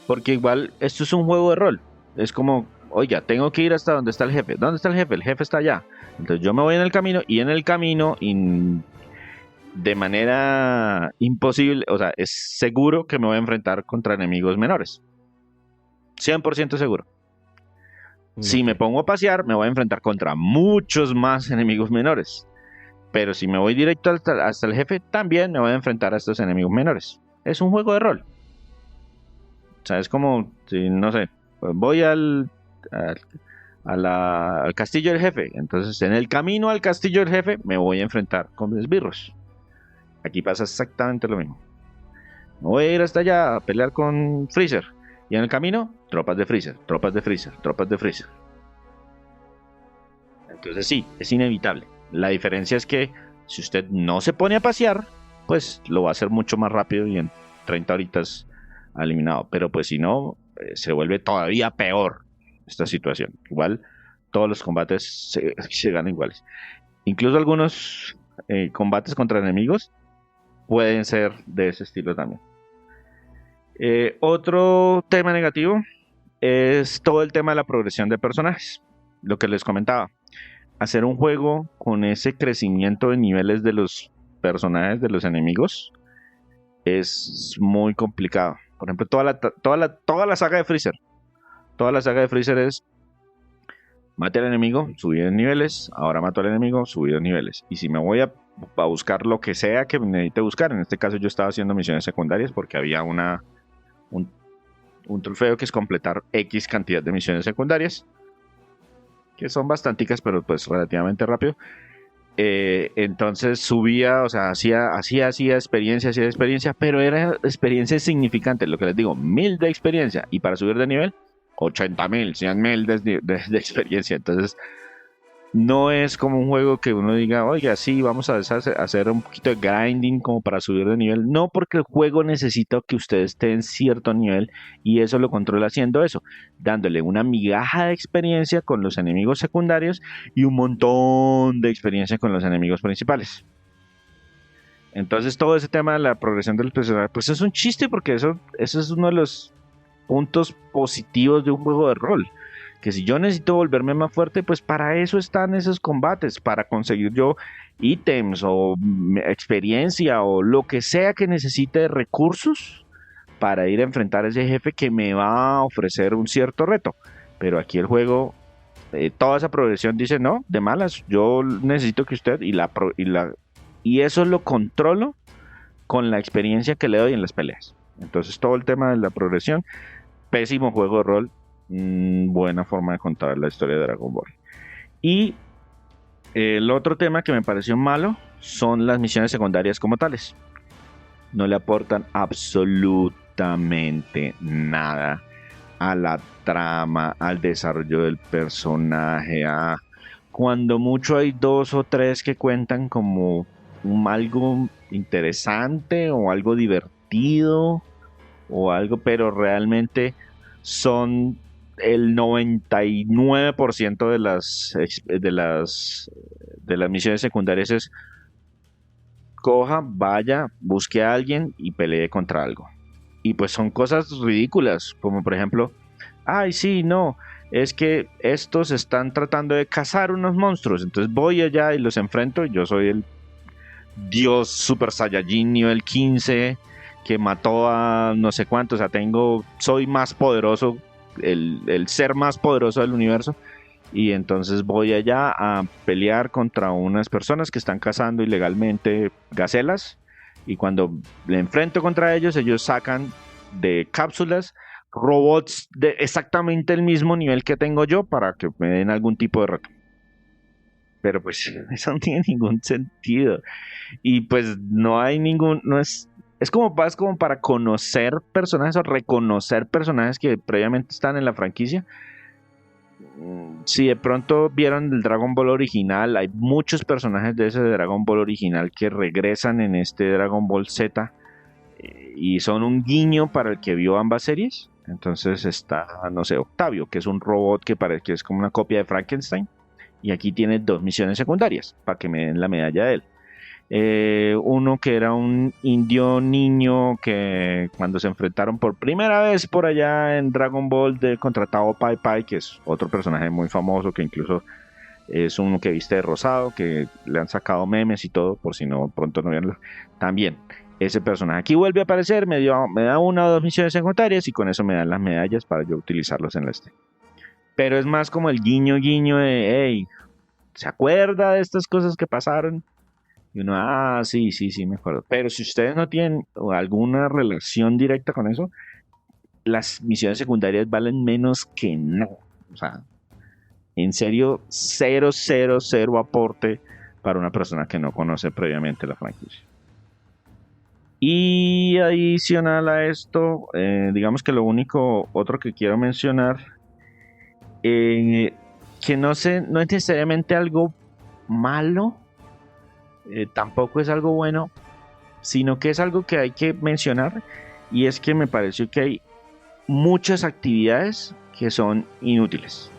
Porque igual, esto es un juego de rol. Es como, oiga, tengo que ir hasta donde está el jefe. ¿Dónde está el jefe? El jefe está allá. Entonces yo me voy en el camino y en el camino de manera imposible, o sea, es seguro que me voy a enfrentar contra enemigos menores. 100% seguro. Si me pongo a pasear, me voy a enfrentar contra muchos más enemigos menores. Pero si me voy directo hasta el jefe, también me voy a enfrentar a estos enemigos menores. Es un juego de rol. O sea, es como, si, no sé, pues voy al castillo del jefe. Entonces, en el camino al castillo del jefe, me voy a enfrentar con mis esbirros. Aquí pasa exactamente lo mismo. Me voy a ir hasta allá a pelear con Freezer. Y en el camino, tropas de Freezer, tropas de Freezer, tropas de Freezer. Entonces sí, es inevitable. La diferencia es que si usted no se pone a pasear, pues lo va a hacer mucho más rápido y en 30 horitas eliminado. Pero pues si no, se vuelve todavía peor esta situación. Igual todos los combates se ganan iguales. Incluso algunos combates contra enemigos pueden ser de ese estilo también. Otro tema negativo es todo el tema de la progresión de personajes. Lo que les comentaba. Hacer un juego con ese crecimiento de niveles de los personajes, de los enemigos, es muy complicado. Por ejemplo, toda la saga de Freezer. Toda la saga de Freezer es mate al enemigo, subir de niveles, ahora mato al enemigo, subir de niveles. Y si me voy a buscar lo que sea que necesite buscar, en este caso yo estaba haciendo misiones secundarias porque había un trofeo que es completar X cantidad de misiones secundarias, que son bastanticas, pero pues relativamente rápido. Entonces subía, o sea, hacía experiencia, pero era experiencia significante, lo que les digo, 1000 de experiencia, y para subir de nivel, 80.000, 100.000 de experiencia. Entonces, no es como un juego que uno diga, oiga, sí, vamos a hacer un poquito de grinding como para subir de nivel. No, porque el juego necesita que usted esté en cierto nivel y eso lo controla haciendo eso, dándole una migaja de experiencia con los enemigos secundarios y un montón de experiencia con los enemigos principales. Entonces todo ese tema de la progresión del personaje, pues es un chiste porque eso es uno de los puntos positivos de un juego de rol. Que si yo necesito volverme más fuerte, pues para eso están esos combates, para conseguir yo ítems o experiencia o lo que sea que necesite de recursos para ir a enfrentar a ese jefe que me va a ofrecer un cierto reto. Pero aquí el juego, toda esa progresión dice, no, de malas, yo necesito que usted, y eso lo controlo con la experiencia que le doy en las peleas. Entonces todo el tema de la progresión, pésimo juego de rol, buena forma de contar la historia de Dragon Ball. Y el otro tema que me pareció malo son las misiones secundarias como tales. No le aportan absolutamente nada a la trama, al desarrollo del personaje, cuando mucho hay 2 o 3 que cuentan como algo interesante o algo divertido o algo, pero realmente son el 99% de las misiones secundarias es coja, vaya, busque a alguien y pelee contra algo. Y pues son cosas ridículas, como por ejemplo, ay, sí, no, es que estos están tratando de cazar unos monstruos, entonces voy allá y los enfrento, yo soy el dios Super Saiyajin nivel 15 que mató a no sé cuántos, o sea, soy más poderoso, el ser más poderoso del universo, y entonces voy allá a pelear contra unas personas que están cazando ilegalmente gacelas, Y cuando me enfrento contra ellos, ellos sacan de cápsulas robots de exactamente el mismo nivel que tengo yo para que me den algún tipo de reto. Pero pues eso no tiene ningún sentido. Y pues no hay ningún, no es como para conocer personajes o reconocer personajes que previamente están en la franquicia. Si de pronto vieron el Dragon Ball original, hay muchos personajes de ese Dragon Ball original que regresan en este Dragon Ball Z y son un guiño para el que vio ambas series. Entonces está, no sé, Octavio, que es un robot que parece que es como una copia de Frankenstein. Y aquí tiene 2 misiones secundarias para que me den la medalla de él. Uno que era un indio niño que cuando se enfrentaron por primera vez por allá en Dragon Ball contra Tao Pai Pai, que es otro personaje muy famoso que incluso es uno que viste de rosado, que le han sacado memes y todo, por si no pronto no vieron. También ese personaje aquí vuelve a aparecer, me da 1 o 2 misiones secundarias y con eso me dan las medallas para yo utilizarlos en la este. Pero es más como el guiño de, hey, ¿se acuerda de estas cosas que pasaron? Y uno, sí, me acuerdo. Pero si ustedes no tienen alguna relación directa con eso, las misiones secundarias valen menos que no. O sea, en serio, cero aporte para una persona que no conoce previamente la franquicia. Y adicional a esto, digamos que lo único otro que quiero mencionar, que no es necesariamente algo malo, tampoco es algo bueno, sino que es algo que hay que mencionar, y es que me pareció que hay muchas actividades que son inútiles,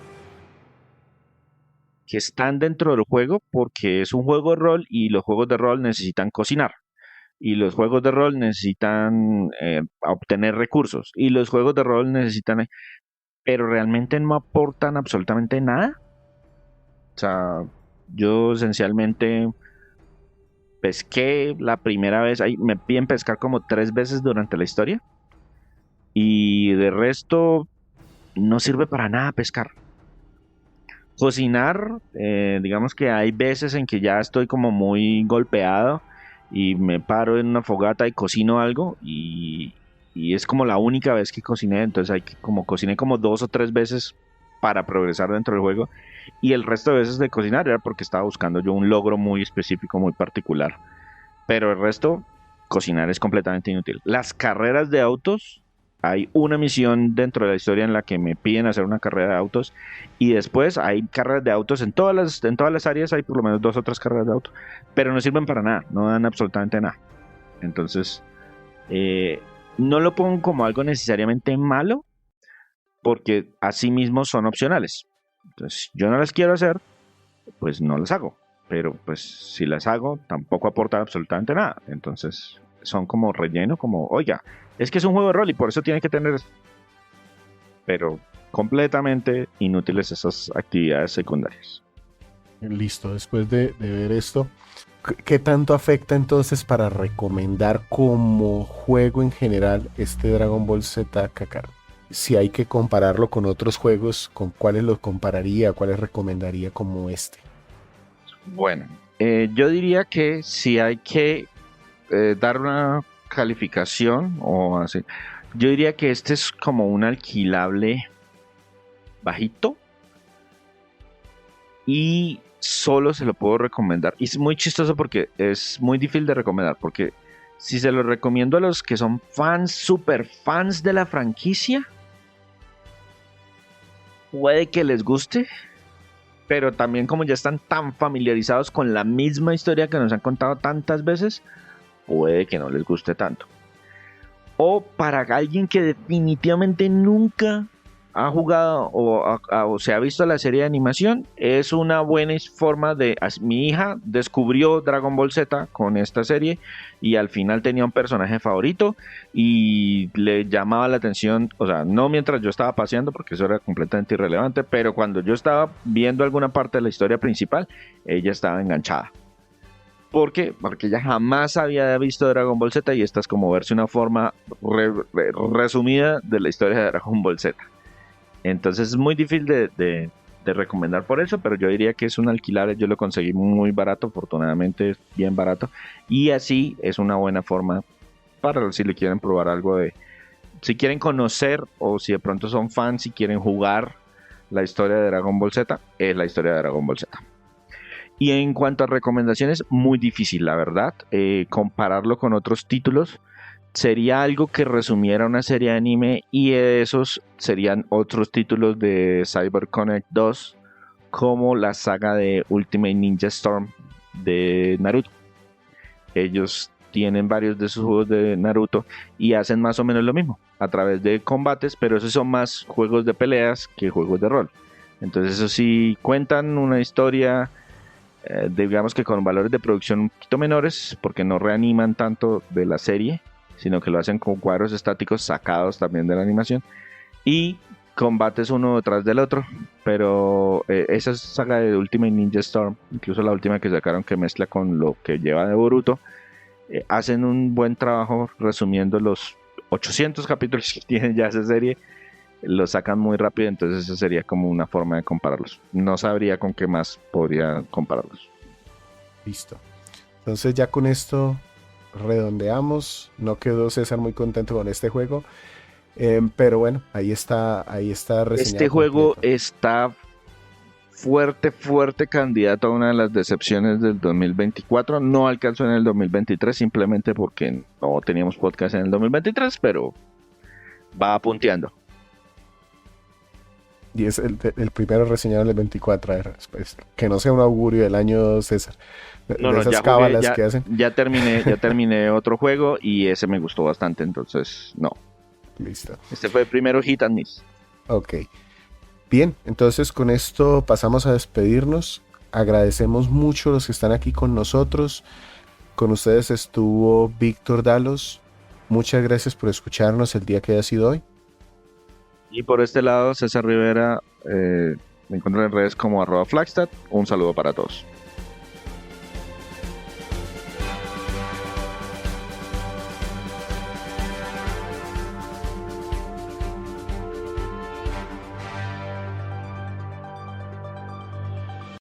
que están dentro del juego porque es un juego de rol y los juegos de rol necesitan cocinar. Y los juegos de rol necesitan obtener recursos. Y los juegos de rol necesitan... Pero realmente no aportan absolutamente nada. O sea, yo esencialmente pesqué la primera vez. Ahí me piden pescar como 3 veces durante la historia. Y de resto no sirve para nada pescar. Cocinar, digamos que hay veces en que ya estoy como muy golpeado y me paro en una fogata y cocino algo y es como la única vez que cociné, entonces cociné como 2 o 3 veces para progresar dentro del juego, y el resto de veces de cocinar era porque estaba buscando yo un logro muy específico, muy particular, pero el resto, cocinar es completamente inútil. Las carreras de autos, hay una misión dentro de la historia en la que me piden hacer una carrera de autos, y después hay carreras de autos en todas las áreas, hay por lo menos 2 o 3 carreras de autos, pero no sirven para nada, no dan absolutamente nada. Entonces, no lo pongo como algo necesariamente malo, porque así mismo son opcionales. Entonces, yo no las quiero hacer, pues no las hago. Pero pues si las hago, tampoco aportan absolutamente nada. Entonces, son como relleno, como, oiga, es que es un juego de rol y por eso tiene que tener... Pero completamente inútiles esas actividades secundarias. Listo, después de ver esto, ¿qué tanto afecta entonces para recomendar como juego en general este Dragon Ball Z Kakarot? Si hay que compararlo con otros juegos, ¿con cuáles lo compararía, cuáles recomendaría como este? Bueno, yo diría que si hay que dar una calificación o así, yo diría que este es como un alquilable bajito y solo se lo puedo recomendar. Y es muy chistoso porque es muy difícil de recomendar, porque si se lo recomiendo a los que son fans, super fans de la franquicia, puede que les guste, pero también como ya están tan familiarizados con la misma historia que nos han contado tantas veces, puede que no les guste tanto. O para alguien que definitivamente nunca ha jugado o se ha visto la serie de animación, es una buena forma de... Mi hija descubrió Dragon Ball Z con esta serie y al final tenía un personaje favorito y le llamaba la atención, o sea, no mientras yo estaba paseando porque eso era completamente irrelevante, pero cuando yo estaba viendo alguna parte de la historia principal, ella estaba enganchada. Porque ella jamás había visto Dragon Ball Z y esta es como verse una forma resumida de la historia de Dragon Ball Z. Entonces es muy difícil de recomendar por eso, pero yo diría que es un alquiler, yo lo conseguí muy barato, afortunadamente es bien barato, y así es una buena forma para si le quieren probar algo de, si quieren conocer o si de pronto son fans y quieren jugar la historia de Dragon Ball Z, es la historia de Dragon Ball Z. Y en cuanto a recomendaciones, muy difícil, la verdad, compararlo con otros títulos. Sería algo que resumiera una serie de anime y esos serían otros títulos de CyberConnect 2, como la saga de Ultimate Ninja Storm de Naruto. Ellos tienen varios de sus juegos de Naruto y hacen más o menos lo mismo a través de combates, pero esos son más juegos de peleas que juegos de rol. Entonces eso sí cuentan una historia, digamos que con valores de producción un poquito menores, porque no reaniman tanto de la serie, sino que lo hacen con cuadros estáticos sacados también de la animación y combates uno detrás del otro. Pero esa saga de Ultimate Ninja Storm, incluso la última que sacaron que mezcla con lo que lleva de Boruto, hacen un buen trabajo resumiendo los 800 capítulos que tiene ya esa serie, lo sacan muy rápido, entonces esa sería como una forma de compararlos. No sabría con qué más podría compararlos. Listo. Entonces ya con esto redondeamos. No quedó César muy contento con este juego. Pero bueno, ahí está reseñado Este juego completo. está fuerte candidato a una de las decepciones del 2024. No alcanzó en el 2023 simplemente porque no teníamos podcast en el 2023, pero va punteando. Y es el primero reseñado en el 24. A ver, pues, que no sea un augurio del año, César. No, De no, esas ya jugué, cábalas que hacen. ya terminé otro juego y ese me gustó bastante, entonces no. Listo. Este fue el primero hit and miss. Ok. Bien, entonces con esto pasamos a despedirnos. Agradecemos mucho a los que están aquí con nosotros. Con ustedes estuvo Víctor Dalos. Muchas gracias por escucharnos el día que haya sido hoy. Y por este lado, César Rivera, me encuentro en redes como @Flagstad. Un saludo para todos.